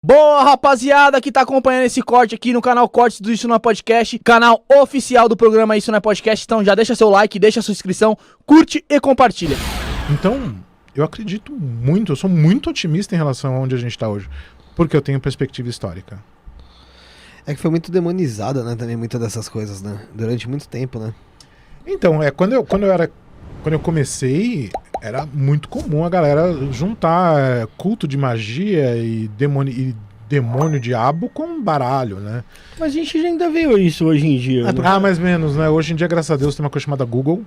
Boa, rapaziada que tá acompanhando esse corte aqui no canal Cortes do Isso Não é Podcast, canal oficial do programa Isso Não é Podcast. Então já deixa seu like, deixa sua inscrição, curte e compartilha. Então, eu acredito muito, eu sou muito otimista em relação a onde a gente tá hoje, porque eu tenho perspectiva histórica. É que foi muito demonizada, né, também, muitas dessas coisas, né, durante muito tempo, né. Então, quando eu comecei, era muito comum a galera juntar culto de magia e demônio diabo com baralho, né? Mas a gente ainda vê isso hoje em dia. Né? Mais ou menos, né? Hoje em dia, graças a Deus, tem uma coisa chamada Google.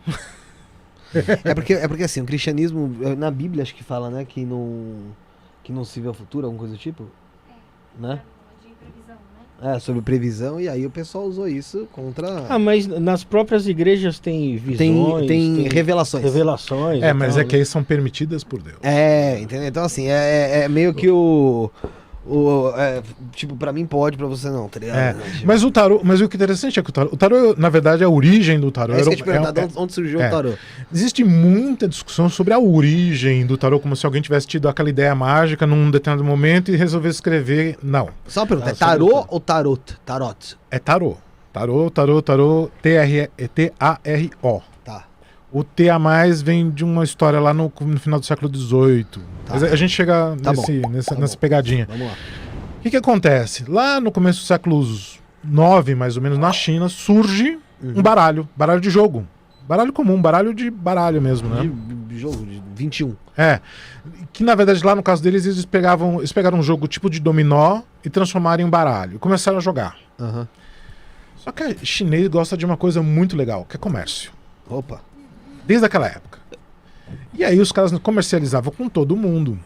É porque assim, o cristianismo, na Bíblia acho que fala, né, que não se vê o futuro, alguma coisa do tipo, né? Sobre previsão, e aí o pessoal usou isso contra... mas nas próprias igrejas tem visões, tem revelações. Revelações. Mas é que aí são permitidas por Deus. Entendeu? Então assim, é meio que tipo, pra mim pode, pra você não, tá ligado? Mas o tarô, mas o que é interessante é que o tarô, na verdade, a origem do tarô... É isso que eu te perguntar, onde surgiu o tarô? Existe muita discussão sobre a origem do tarô, como se alguém tivesse tido aquela ideia mágica num determinado momento e resolvesse escrever. Não. Só uma pergunta, é tarô ou tarot? Tarot. É tarô. Tarô, T-A-R-O. Tá. O T a mais vem de uma história lá no final do século XVIII. Tá. Mas a gente chega nessa pegadinha. Vamos lá. O que acontece? Lá no começo do século IX, mais ou menos, na China, surge um baralho de jogo. Baralho comum, baralho mesmo, né? De jogo, de 21. Que na verdade lá no caso deles, eles pegaram um jogo tipo de dominó e transformaram em baralho. E começaram a jogar. Uhum. Só que o chinês gosta de uma coisa muito legal, que é comércio. Opa. Desde aquela época. E aí os caras comercializavam com todo mundo.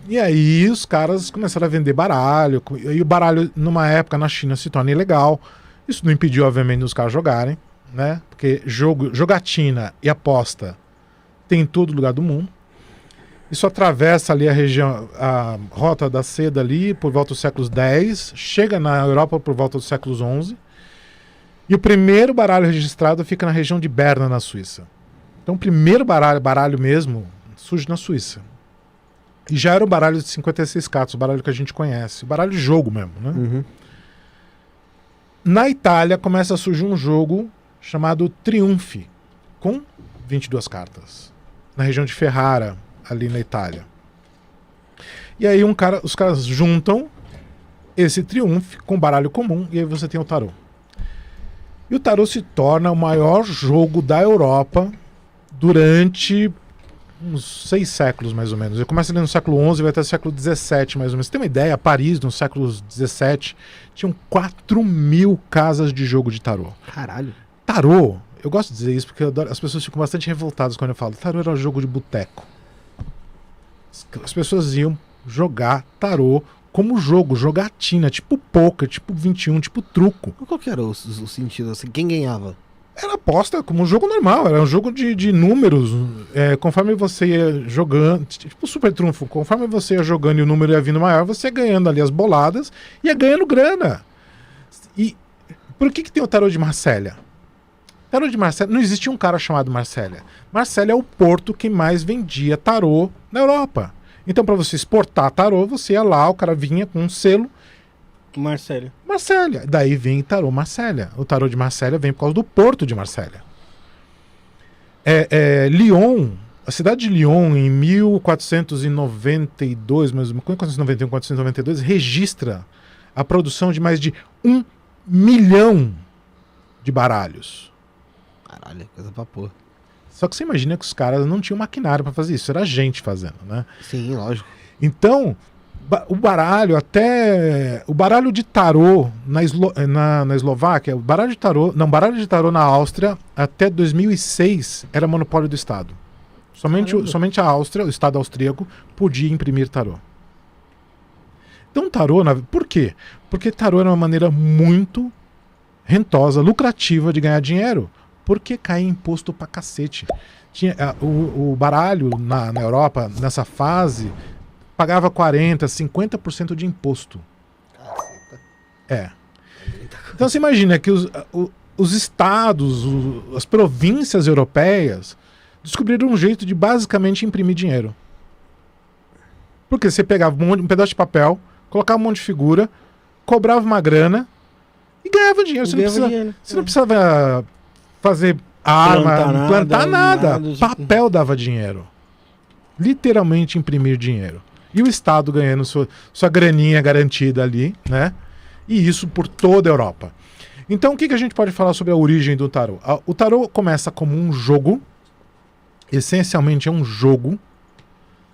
E aí os caras começaram a vender baralho. E o baralho, numa época, na China, se torna ilegal. Isso não impediu, obviamente, os caras jogarem, né? Porque jogatina e aposta tem em todo lugar do mundo. Isso atravessa ali a região, a Rota da Seda ali, por volta dos séculos X. Chega na Europa por volta dos séculos XI. E o primeiro baralho registrado fica na região de Berna, na Suíça. Então o primeiro baralho mesmo surge na Suíça. E já era o baralho de 56 cartas, o baralho que a gente conhece. O baralho de jogo mesmo, né? Uhum. Na Itália começa a surgir um jogo chamado Triunfe, com 22 cartas. Na região de Ferrara, ali na Itália. E aí os caras juntam esse Triunfe com baralho comum e aí você tem o tarô. E o tarô se torna o maior jogo da Europa durante uns 6 séculos, mais ou menos. Ele começa ali no século XI e vai até o século XVII, mais ou menos. Você tem uma ideia? Paris, no século XVII, tinham 4.000 casas de jogo de tarô. Caralho. Tarô, eu gosto de dizer isso porque as pessoas ficam bastante revoltadas quando eu falo. Tarô era um jogo de boteco. As pessoas iam jogar tarô como jogo, jogatina, tipo poker, tipo 21, tipo truco. Qual que era o sentido? Assim, quem ganhava? Era aposta como um jogo normal, era um jogo de números. Conforme você ia jogando, tipo super trunfo, conforme você ia jogando e o número ia vindo maior, você ia ganhando ali as boladas e ia ganhando grana. E por que tem o tarô de Marsella? Tarô de Marsella, não existia um cara chamado Marsella. Marsella é o porto que mais vendia tarô na Europa. Então, para você exportar tarô, você ia lá, o cara vinha com um selo. Marsella. Daí vem tarô Marsella. O tarô de Marsella vem por causa do porto de Marsella. Lyon, a cidade de Lyon, em 1492, mas 1491, 1492, registra a produção de mais de 1 milhão de baralhos. Caralho, coisa pra porra. Só que você imagina que os caras não tinham maquinário para fazer isso, era a gente fazendo, né? Sim, lógico. Então, o baralho de tarô na Eslováquia, baralho de tarô na Áustria até 2006 era monopólio do Estado. Somente a Áustria, o Estado austríaco, podia imprimir tarô. Então tarô, por quê? Porque tarô era uma maneira muito rentosa, lucrativa de ganhar dinheiro. Porque caía imposto pra cacete. O baralho na Europa, nessa fase, pagava 40%, 50% de imposto. Caceta. Então você imagina que os estados, as províncias europeias descobriram um jeito de basicamente imprimir dinheiro. Porque você pegava um pedaço de papel, colocava um monte de figura, cobrava uma grana e ganhava dinheiro. Você não precisava fazer arma, plantar nada. Papel dava dinheiro. Literalmente imprimir dinheiro. E o Estado ganhando sua graninha garantida ali, né? E isso por toda a Europa. Então, o que a gente pode falar sobre a origem do tarô? O tarô começa como um jogo, essencialmente é um jogo,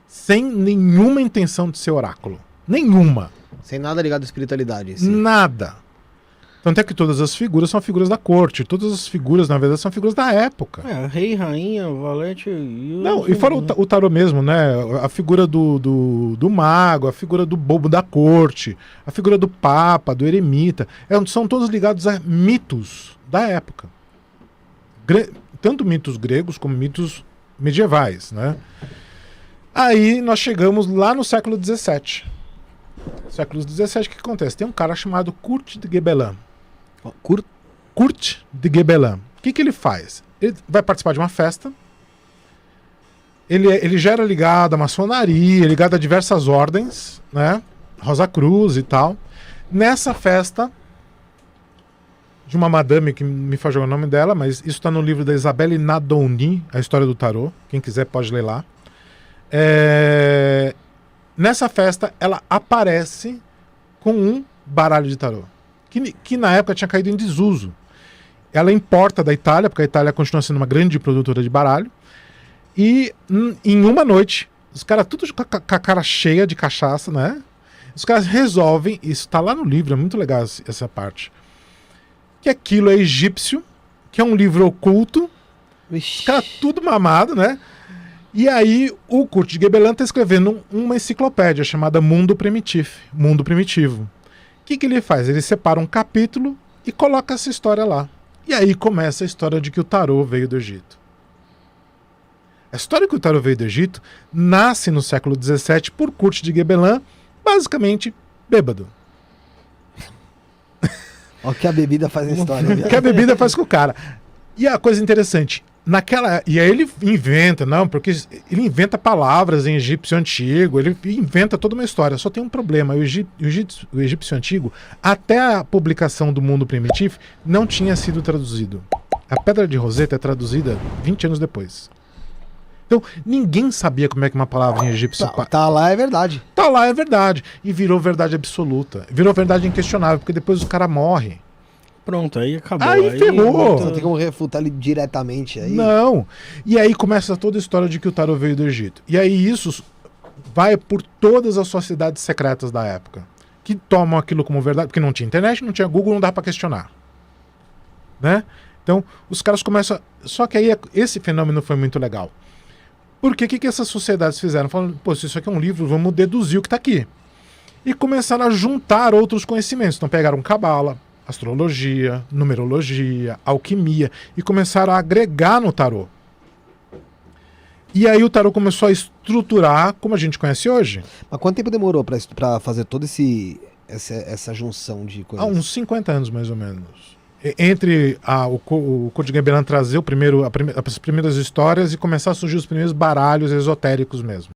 sem nenhuma intenção de ser oráculo. Nenhuma. Sem nada ligado à espiritualidade. Assim. Nada. Tanto é que todas as figuras são figuras da corte. Todas as figuras, na verdade, são figuras da época. Rei, rainha, valete e... Não, e fora o tarô mesmo, né? A figura do mago, a figura do bobo da corte, a figura do papa, do eremita. São todos ligados a mitos da época. Tanto mitos gregos como mitos medievais, né? Aí nós chegamos lá no século XVII. Século XVII, o que acontece? Tem um cara chamado Kurt de Gebelin. Kurt de Gebelin. O que ele faz? Ele vai participar de uma festa. Ele já era ligado à maçonaria, ligado a diversas ordens, né? Rosa Cruz e tal. Nessa festa, de uma madame que me faz jogar o nome dela, mas isso está no livro da Isabelle Nadoni, A História do Tarô. Quem quiser pode ler lá. Nessa festa, ela aparece com um baralho de tarô, que na época tinha caído em desuso. Ela importa da Itália, porque a Itália continua sendo uma grande produtora de baralho, e em uma noite, os caras tudo com a cara cheia de cachaça, né? Os caras resolvem, isso tá lá no livro, é muito legal essa parte, que aquilo é egípcio, que é um livro oculto, os caras tudo mamado, né? E aí o Kurt de Gebelin está escrevendo uma enciclopédia chamada Mundo Primitivo. O que ele faz? Ele separa um capítulo e coloca essa história lá. E aí começa a história de que o tarô veio do Egito. A história que o tarô veio do Egito nasce no século XVII por Kurt de Gebelin, basicamente bêbado. Olha o que a bebida faz na história. O que a bebida faz com o cara. E a coisa interessante... E aí ele inventa, porque ele inventa palavras em egípcio antigo, ele inventa toda uma história. Só tem um problema, o egípcio antigo, até a publicação do Mundo Primitivo, não tinha sido traduzido. A Pedra de Roseta é traduzida 20 anos depois. Então, ninguém sabia como é que uma palavra em egípcio... Tá lá é verdade. Tá lá é verdade. E virou verdade absoluta. Virou verdade inquestionável, porque depois o cara morre. Pronto, aí acabou. Aí ferrou. Não tem como refutar ele diretamente aí. Não. E aí começa toda a história de que o tarô veio do Egito. E aí isso vai por todas as sociedades secretas da época, que tomam aquilo como verdade, porque não tinha internet, não tinha Google, não dá para questionar. Né? Então, os caras começam... Só que aí esse fenômeno foi muito legal. Porque o que essas sociedades fizeram? Falaram, pô, se isso aqui é um livro, vamos deduzir o que está aqui. E começaram a juntar outros conhecimentos. Então pegaram cabala, astrologia, numerologia, alquimia, e começaram a agregar no tarô. E aí o tarô começou a estruturar como a gente conhece hoje. Mas quanto tempo demorou pra fazer toda essa junção de coisas? Uns 50 anos, mais ou menos. Entre o Kurt de Gebelin trazer as primeiras histórias e começar a surgir os primeiros baralhos esotéricos mesmo.